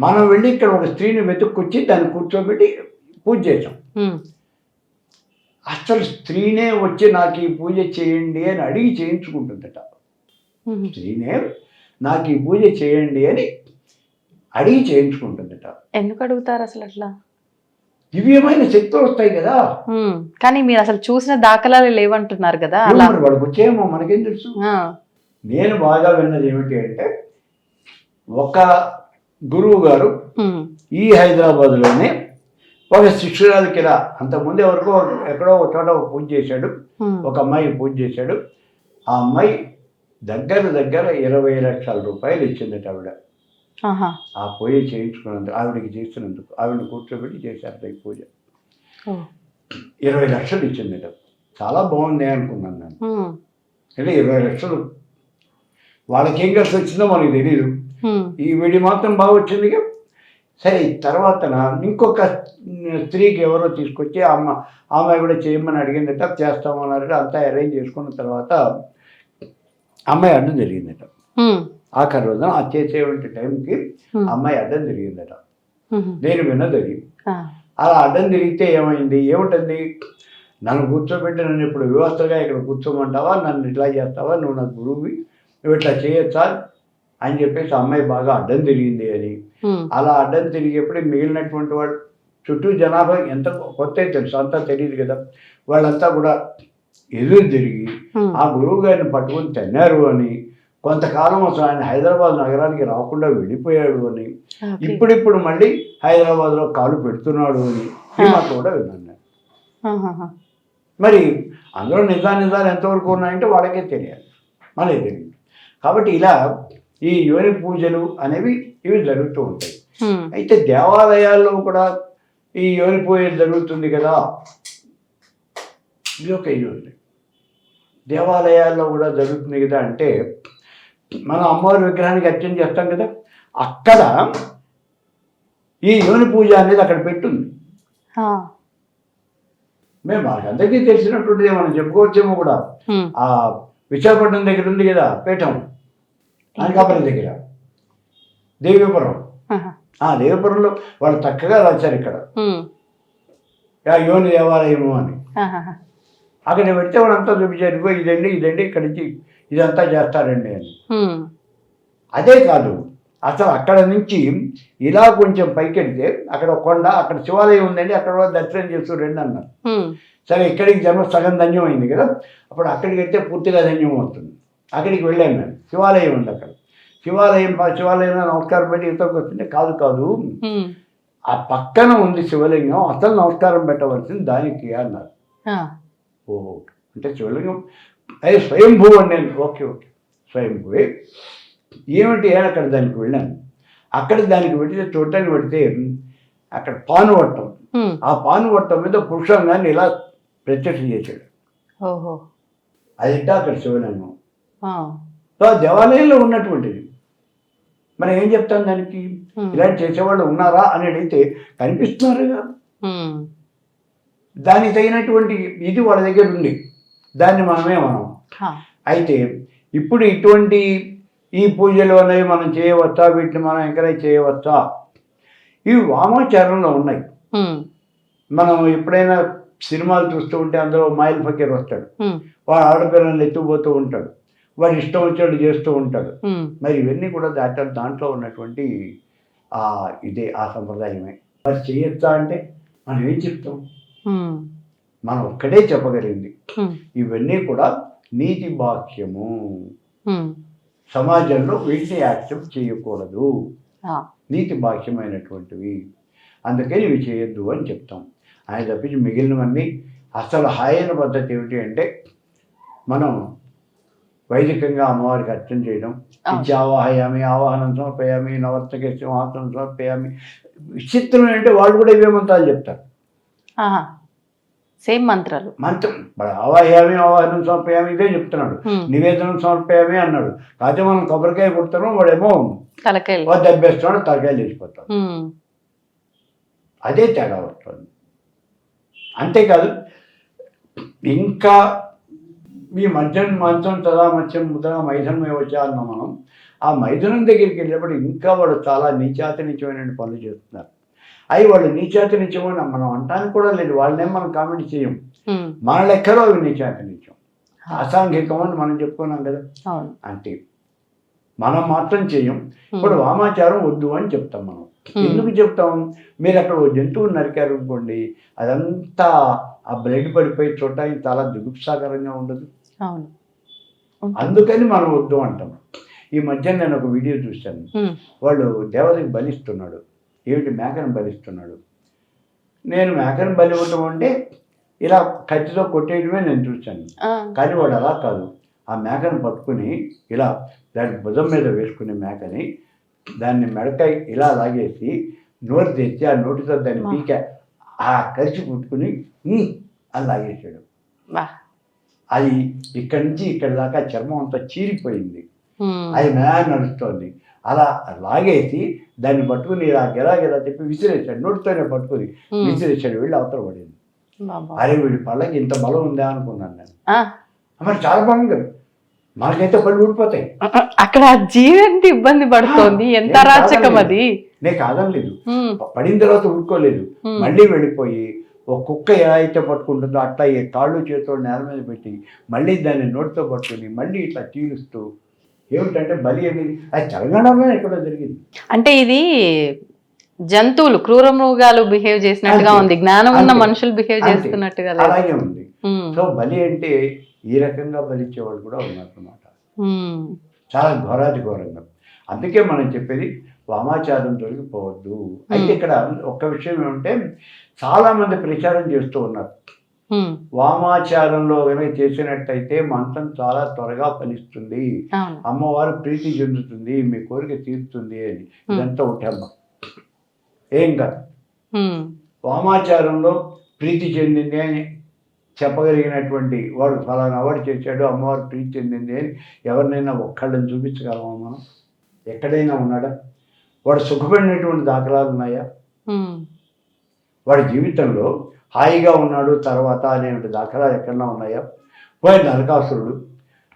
మనం వెళ్ళి ఇక్కడ ఒక స్త్రీని వెతుక్కొచ్చి దాన్ని కూర్చోబెట్టి పూజ చేసాం. అసలు స్త్రీనే వచ్చి నాకు ఈ పూజ చేయండి అని అడిగి చేయించుకుంటుందట. స్త్రీనే నాకు ఈ పూజ చేయండి అని అడిగి చేయించుకుంటుందట. ఎందుకు అడుగుతారు అసలు అట్లా? దివ్యమైన శక్తులు వస్తాయి కదా. కానీ మీరు అసలు చూసిన దాఖలాలు లేవంటున్నారు కదా, వాడికి వచ్చేమో మనకేం తెలుసు. నేను బాగా విన్నది ఏమిటి అంటే, ఒక గురువు గారు ఈ హైదరాబాద్లోనే ఒక శిష్యురాలకి ఇలా అంతకుముందే వరకు ఎక్కడో ఒక చోట పూజ చేశాడు, ఒక అమ్మాయి పూజ చేశాడు. ఆ అమ్మాయి దగ్గర 20 లక్షల రూపాయలు ఇచ్చిందట ఆవిడ ఆ పూజ చేయించుకున్నందుకు, ఆవిడకి చేస్తున్నందుకు. ఆవిడని కూర్చోబెట్టి చేశారు ఈ పూజ. 20 లక్షలు ఇచ్చిందట. చాలా బాగుంది అనుకున్నాను నేను. అంటే 20 లక్షలు వాళ్ళకేం కలిసి వచ్చిందో మనకు తెలియదు. ఈ వీడి మాత్రం బాగా వచ్చింది. సరే, తర్వాత ఇంకొక స్త్రీకి ఎవరో తీసుకొచ్చి ఆమె కూడా చేయమని అడిగిందట, చేస్తామన్నారట. అంతా అరేంజ్ చేసుకున్న తర్వాత అమ్మాయి అడ్డం జరిగిందట. ఆఖరి రోజున ఆ చేసేటువంటి టైంకి అమ్మాయి అడ్డం జరిగిందట. నేను విన్నది అది. అలా అడ్డం తిరిగితే ఏమిటంది, నన్ను కూర్చోబెట్టి నన్ను ఇప్పుడు వ్యవస్థగా ఇక్కడ కూర్చోమంటావా, నన్ను ఇట్లా చేస్తావా, నువ్వు నాకు గురువువి, నువ్వు ఇట్లా చేయొచ్చా అని చెప్పేసి అమ్మాయి బాగా అడ్డం తిరిగింది అని. అలా అడ్డం తిరిగేప్పుడు మిగిలినటువంటి వాడు చుట్టూ జనాభా ఎంత కొత్త తెలుసు, అంతా తెలియదు కదా, వాళ్ళంతా కూడా ఎదురు తిరిగి ఆ గురువు గారిని పట్టుకొని తిన్నారు అని, కొంతకాలం అసలు ఆయన హైదరాబాద్ నగరానికి రాకుండా వెళ్ళిపోయాడు అని, ఇప్పుడిప్పుడు మళ్ళీ హైదరాబాద్లో కాలు పెడుతున్నాడు అని ఈ మాట కూడా విన్నాను నేను. మరి అందులో నిజాలు ఎంతవరకు ఉన్నాయంటే వాళ్ళకే తెలియాలి, మనకే తెలియదు. కాబట్టి ఇలా ఈ యోని పూజలు అనేవి ఇవి జరుగుతూ ఉంటాయి. అయితే దేవాలయాల్లో కూడా ఈ యోని పూజ జరుగుతుంది కదా, ఇది ఒక ఇది ఉంది. దేవాలయాల్లో కూడా జరుగుతుంది కదా అంటే, మనం అమ్మవారి విగ్రహానికి అర్చన చేస్తాం కదా, అక్కడ ఈ యోని పూజ అనేది అక్కడ పెట్టుంది. మేము మనకు అందరికీ తెలిసినటువంటిది మనం చెప్పుకోవచ్చేమో కూడా. ఆ విశాఖపట్నం దగ్గర ఉంది కదా పీఠం, అనకాపల్లి దగ్గర దేవీపురం. ఆ దేవీపురంలో వాళ్ళు చక్కగా రాశారు ఇక్కడ యోని దేవాలయము అని. అక్కడ పెడితే వాళ్ళంతా చూపించారు, ఇదండి ఇక్కడి నుంచి ఇదంతా చేస్తారండి అని. అదే కాదు, అసలు అక్కడ నుంచి ఇలా కొంచెం పైకెడితే అక్కడ కొండ, అక్కడ శివాలయం ఉందండి, అక్కడ దర్శనం చేస్తూ రండి అన్నారు. సరే, ఇక్కడికి జన్మ సగం ధన్యం అయింది కదా, అప్పుడు అక్కడికి వెళ్తే పూర్తిగా ధన్యం అవుతుంది. అక్కడికి వెళ్ళాను నేను. శివాలయం ఉంది అక్కడ. శివాలయంలో నమస్కారం పెట్టి ఇతరులకు వస్తుంటే కాదు ఆ పక్కన ఉంది శివలింగం, అసలు నమస్కారం పెట్టవలసింది దానికి అన్నారు. ఓహో, అంటే శివలింగం అది స్వయంభూ అని నేను ఓకే స్వయంభూవే ఏమిటి అని అక్కడ దానికి వెళ్ళాను. అక్కడ దానికి పెడితే చూడటానికి పెడితే అక్కడ పానువట్టం, ఆ పానువట్టం మీద పురుషాంగాన్ని ఇలా ప్రత్యక్షం చేశాడు. అది అక్కడ శివలింగం. సో దేవాలయంలో ఉన్నటువంటిది. మరి ఏం చెప్తాను దానికి? ఇలాంటి చేసేవాళ్ళు ఉన్నారా అని అడిగితే కనిపిస్తున్నారుగా. దానికి తగినటువంటి ఇది వాళ్ళ దగ్గర ఉంది, దాన్ని మనం. అయితే ఇప్పుడు ఇటువంటి ఈ పూజలు అనేవి మనం చేయవచ్చా, వీటిని మనం ఎంకరేజ్ చేయవచ్చా? ఇవి వామాచారంలో ఉన్నాయి. మనం ఎప్పుడైనా సినిమాలు చూస్తూ ఉంటే అందులో మాయిల్ ఫకీర్ వస్తాడు, వాడు ఆడపిల్లల్ని ఎత్తుకుపోతూ ఉంటాడు, వాడు ఇష్టం వచ్చాడు చేస్తూ ఉంటాడు. మరి ఇవన్నీ కూడా దాంట్లో ఉన్నటువంటి ఇదే ఆ సంప్రదాయమే. మరి చేయొచ్చా అంటే మనం ఏం చెప్తాం? మనం ఒక్కడే చెప్పగలిగింది ఇవన్నీ కూడా నీతి బాక్యము. సమాజంలో వీటిని యాక్సెప్ట్ చేయకూడదు, నీతి బాక్యమైనటువంటివి, అందుకని ఇవి చేయొద్దు అని చెప్తాం. ఆయన తప్పించి మిగిలినవన్నీ అసలు హాయైన పద్ధతి ఏమిటి అంటే మనం వైదికంగా అమ్మవారికి అర్చన చేయడం, ఆవాహయామి, ఆవాహనం సమర్పయామి, నవర్తకే సింహాసనం సమర్పయామి. విచిత్రం అంటే వాళ్ళు కూడా ఇవే మంత్రాలు చెప్తారు, సేమ్ మంత్రాలు. మంత్రం ఆవాహయామి, ఆవాహనం సమర్పయామి ఇదే చెప్తున్నాడు, నివేదనం సమర్పయామి అన్నాడు. కాకపోతే మనం కొబ్బరికాయ కొడుతున్నాం, వాడేమో తలకాయలు దెబ్బేస్తున్నాడు, తలకాయలు వేసిపోతాడు. అదే తేడా వస్తుంది. అంతేకాదు ఇంకా ఈ మంచం తదా మత్స్యం ముద్ర మైథునమే వచ్చారన్న మనం ఆ మైథునం దగ్గరికి వెళ్ళినప్పుడు ఇంకా వాళ్ళు చాలా నీచాతి నీచమైన పనులు చేస్తున్నారు. అవి వాళ్ళు నీచాతి నీచమని మనం అంటానికి కూడా లేదు, వాళ్ళనేం మనం కామెంట్ చేయం. మన లెక్కలో అవి నీచాతి నీచం, అసాంఘికం అని మనం చెప్పుకున్నాం కదా. అంటే మనం మాత్రం చేయం. ఇప్పుడు వామాచారం వద్దు అని చెప్తాం. మనం ఎందుకు చెప్తాం? మీరు అక్కడ జంతువులు నరికారు అనుకోండి, అదంతా ఆ బ్లడ్ పడిపోయి చూడటానికి చాలా దిగుప్సాకరంగా ఉండదు, అందుకని మనం వద్దు అంటాం. ఈ మధ్య నేను ఒక వీడియో చూశాను, వాళ్ళు దేవతకి బలిస్తున్నాడు. ఏమిటి? మేకను బలిస్తున్నాడు. నేను మేకను బలి ఇవ్వటం అంటే ఇలా కత్తితో కొట్టేయడమే నేను చూశాను. కానీ వాడు అలా కాదు, ఆ మేకను పట్టుకుని ఇలా దాని భుజం మీద వేసుకునే మేకని దాన్ని మెడకాయ ఇలా లాగేసి నోరు తెచ్చి ఆ నోటితో దాన్ని పీక ఆ కలిసి పుట్టుకుని అని లాగేసాడు. అది ఇక్కడి నుంచి ఇక్కడి దాకా చర్మం అంతా చీరిపోయింది, అది మేడ నడుస్తోంది. అలా లాగేసి దాన్ని పట్టుకుని ఇలా గిరా చెప్పి విసిరేసాడు, నోటితోనే పట్టుకుని విసిరేసాడు. వీళ్ళు అవతల పడింది. అరే వీడి పళ్ళకి ఇంత బలం ఉందా అనుకున్నాను నేను. మరి చాలా బాగుంది, మనకైతే పళ్ళు ఊడిపోతాయి. అక్కడ జీవంతి ఇబ్బంది పడుతోంది, ఎంత అరాచకం అది. నేను కాదనలేదు, పడిన తర్వాత ఊరుకోలేదు, మళ్ళీ వెళ్ళిపోయి ఒక కుక్క ఎలా అయితే పట్టుకుంటుందో అట్లా ఈ కాళ్ళు చేతులు నేల మీద పెట్టి మళ్ళీ దాన్ని నోటితో పట్టుకుని మళ్ళీ ఇట్లా తీరుస్తూ. ఏమిటంటే బలి అనేది అది తెలంగాణలో ఎక్కడో జరిగింది. అంటే ఇది జంతువులు, క్రూర మృగాలు బిహేవ్ చేసినట్టుగా ఉంది, జ్ఞానం ఉన్న మనుషులు బిహేవ్ చేస్తున్నట్టుగా అలాగే ఉంది. సో బలి అంటే ఈ రకంగా బలిచ్చేవాళ్ళు కూడా ఉన్నారన్నమాట, చాలా ఘోరాతి ఘోరంగా. అందుకే మనం చెప్పేది వామాచారం తొలగిపోవద్దు. అయితే ఇక్కడ ఒక్క విషయం ఏమంటే చాలా మంది ప్రచారం చేస్తూ ఉన్నారు, వామాచారంలో కనుక చేసినట్టయితే మంత్రం చాలా త్వరగా ఫలిస్తుంది, అమ్మవారు ప్రీతి చెందుతుంది, మీ కోరిక తీరుతుంది అని. ఇదంతా ఒకటమ్మ, ఏం కాదు. వామాచారంలో ప్రీతి చెందింది అని చెప్పగలిగినటువంటి వాడు ఫలానా వాడు చేశాడు, అమ్మవారు ప్రీతి చెందింది అని ఎవరినైనా ఒక్కళ్ళని చూపించగలమా మనం? ఎక్కడైనా ఉన్నాడా? వాడు సుఖపడినటువంటి దాఖలాలు ఉన్నాయా? వాడి జీవితంలో హాయిగా ఉన్నాడు తర్వాత అనేటువంటి దాఖలాలు ఎక్కడన్నా ఉన్నాయా? పోయి నరకాసురుడు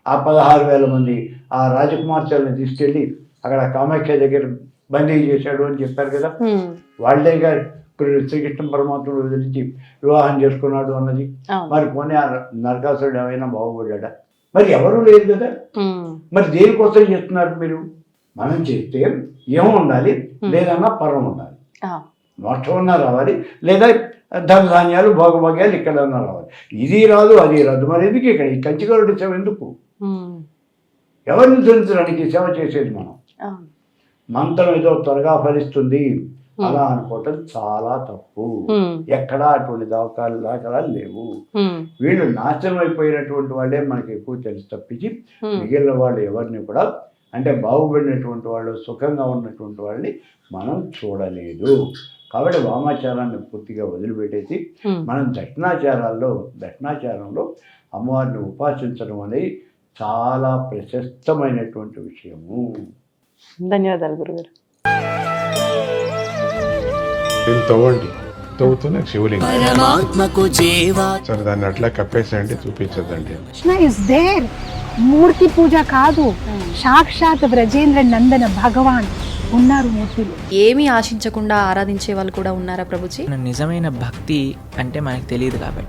ఆ 16,000 మంది ఆ రాజకుమార్తెలను తీసుకెళ్ళి అక్కడ కామాఖ్య దగ్గర బందీ చేశాడు అని చెప్పారు కదా. వాళ్ళేగా శ్రీకృష్ణ పరమాత్ముడు వదిలించి వివాహం చేసుకున్నాడు అన్నది. మరి పోనీ ఆ నరకాసురుడు ఏమైనా బాగుపడ్డా? మరి ఎవరు లేదు కదా. మరి దేనికోసం చేస్తున్నారు మీరు? మనం చేస్తే ఏమో ఉండాలి, లేదన్నా పరం ఉండాలి, మోక్షం ఉన్నా రావాలి, లేదా ధనధాన్యాలు భోగభాగ్యాలు ఇక్కడన్నా రావాలి. ఇది రాదు అది రాదు, మరి ఎందుకు ఇక్కడ ఈ కంచిగరుడి సేవ ఎందుకు? ఎవరిని ధరించడానికి సేవ చేసేది మనం? మంత్రం ఏదో త్వరగా ఫలిస్తుంది అలా అనుకోవటం చాలా తప్పు. ఎక్కడా అటువంటి దాఖలాలు లేవు. వీళ్ళు నాశనం అయిపోయినటువంటి వాళ్ళే మనకి ఎక్కువ తెలిసి తప్పించి మిగిలిన వాళ్ళు ఎవరిని కూడా, అంటే బాగుపడినటువంటి వాళ్ళు, సుఖంగా ఉన్నటువంటి వాళ్ళని మనం చూడలేదు. కాబట్టి వామాచారాన్ని పూర్తిగా వదిలిపెట్టేసి మనం దక్షిణాచారంలో అమ్మవారిని ఉపాసించడం అనేది చాలా ప్రశస్తమైనటువంటి విషయము. ధన్యవాదాలు గురుగారు. తవ్వుతూనే శివలింగం సరే దాన్ని అట్లా కప్పేసేయండి, చూపించదండి. కృష్ణ ఇస్ దేర్, మూర్తి పూజ కాదు, సాక్షాత్ బ్రజేంద్ర నందన భగవాన్ ఉన్నారు మూర్తులు. ఏమీ ఆశించకుండా ఆరాధించే వాళ్ళు కూడా ఉన్నారా ప్రభుజీ? నిజమైన భక్తి అంటే మనకు తెలియదు కాబట్టి